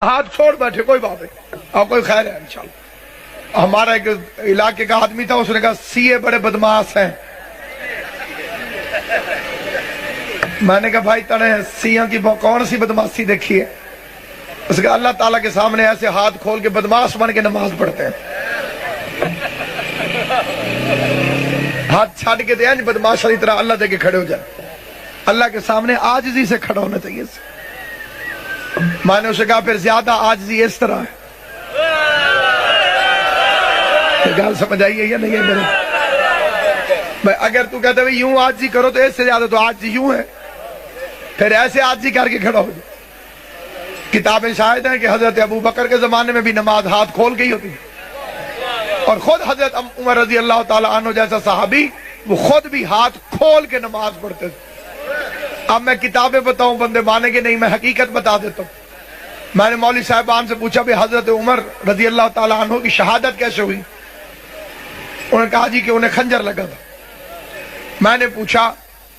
ہاتھ چھوڑ بیٹھے کوئی بات نہیں اور کوئی خیر ہے انشاءاللہ۔ ہمارا ایک علاقے کا آدمی تھا، اس نے کہا سی اے بڑے بدماش ہیں۔ میں نے کہا بھائی تڑے سیاں کی کون سی بدماشی دیکھی ہے؟ اس نے کہا اللہ تعالیٰ کے سامنے ایسے ہاتھ کھول کے بدماش بن کے نماز پڑھتے ہیں، ہاتھ چھاڑ کے دیا بدماش والی طرح اللہ دے کے کھڑے ہو جائے۔ اللہ کے سامنے عاجزی سے کھڑا ہونا چاہیے۔ میں نے اسے کہا پھر زیادہ عاجزی اس طرح ہے۔ گال سمجھ آئی ہے یا نہیں ہے میرے؟ اگر تو کہتے ہیں یوں عاجزی کرو تو اس سے زیادہ تو عاجزی یوں ہے، پھر ایسے عاجزی کر کے کھڑا ہو جائے۔ کتابیں شاہد ہیں کہ حضرت ابو بکر کے زمانے میں بھی نماز ہاتھ کھول کے ہی ہوتی ہے، اور خود حضرت عمر رضی اللہ تعالیٰ عنہ جیسا صحابی وہ خود بھی ہاتھ کھول کے نماز پڑھتے تھے۔ اب میں کتابیں بتاؤں بندے مانے گے نہیں، میں حقیقت بتا دیتا ہوں۔ میں نے مولوی صاحبان سے پوچھا بھی حضرت عمر رضی اللہ تعالیٰ عنہ کی شہادت کیسے ہوئی؟ انہوں نے کہا جی کہ انہیں خنجر لگا تھا۔ میں نے پوچھا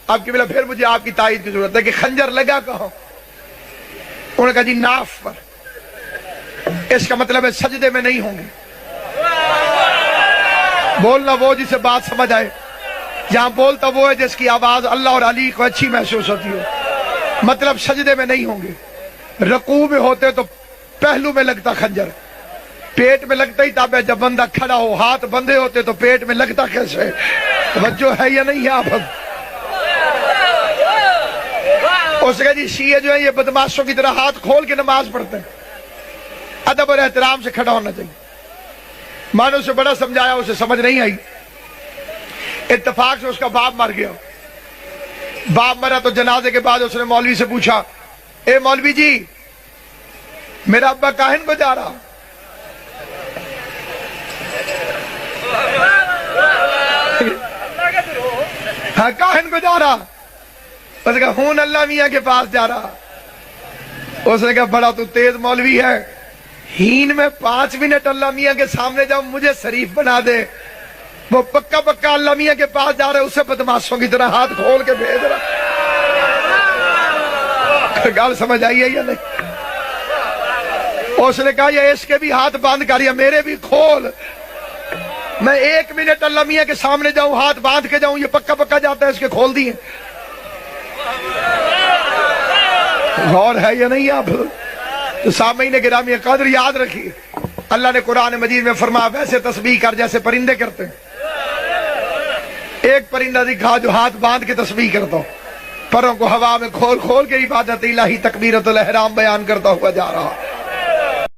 اب کہ پھر مجھے آپ کی تائید کی ضرورت ہے کہ خنجر لگا کہاں؟ انہوں نے کہا جی ناف پر۔ اس کا مطلب ہے سجدے میں نہیں ہوں گے۔ بولنا وہ جسے بات سمجھ آئے، جہاں بولتا وہ ہے جس کی آواز اللہ اور علی کو اچھی محسوس ہوتی ہو۔ مطلب سجدے میں نہیں ہوں گے۔ رکوع میں ہوتے تو پہلو میں لگتا خنجر، پیٹ میں لگتا ہی تاب ہے۔ جب بندہ کھڑا ہو ہاتھ بندھے ہوتے تو پیٹ میں لگتا کیسے؟ توجہ ہے یا نہیں ہے آپ؟ اس نے کہا جی شیعہ جو ہیں یہ بدماشوں کی طرح ہاتھ کھول کے نماز پڑھتے ہیں، ادب اور احترام سے کھڑا ہونا چاہیے۔ میں نے اسے بڑا سمجھایا، اسے سمجھ نہیں آئی۔ اتفاق سے اس کا باپ مر گیا۔ باپ مرا تو جنازے کے بعد اس نے مولوی سے پوچھا اے مولوی جی میرا ابا کاہن کو جا رہا؟ ہاں کاہن کو جا رہا؟ اس نے کہا ہون اللہ میاں کے پاس جا رہا۔ اس نے کہا بڑا تو تیز مولوی ہے، ہین میں 5 منٹ اللہ میاں کے سامنے جاؤ مجھے شریف بنا دے۔ وہ پکا پکا اللہ میاں کے پاس جا رہے، اسے بدماشوں کی طرح ہاتھ کھول کے بھیج رہا۔ گال سمجھ آئی ہے یا نہیں؟ اس نے کہا یہ اس کے بھی ہاتھ باندھ کر یا میرے بھی کھول، میں 1 منٹ اللہ میاں کے سامنے جاؤں ہاتھ باندھ کے جاؤں، یہ پکا پکا جاتا ہے اس کے کھول دیے۔ غور ہے یا نہیں آپ؟ تو سامعین گرامی قدر یاد رکھیے، اللہ نے قرآن مجید میں فرمایا ویسے تسبیح کر جیسے پرندے کرتے ہیں۔ ایک پرندہ دکھا جو ہاتھ باندھ کے تسبیح کرتا ہو، پروں کو ہوا میں کھول کھول کے عبادت الہی تکبیرۃ الاحرام بیان کرتا ہوا جا رہا۔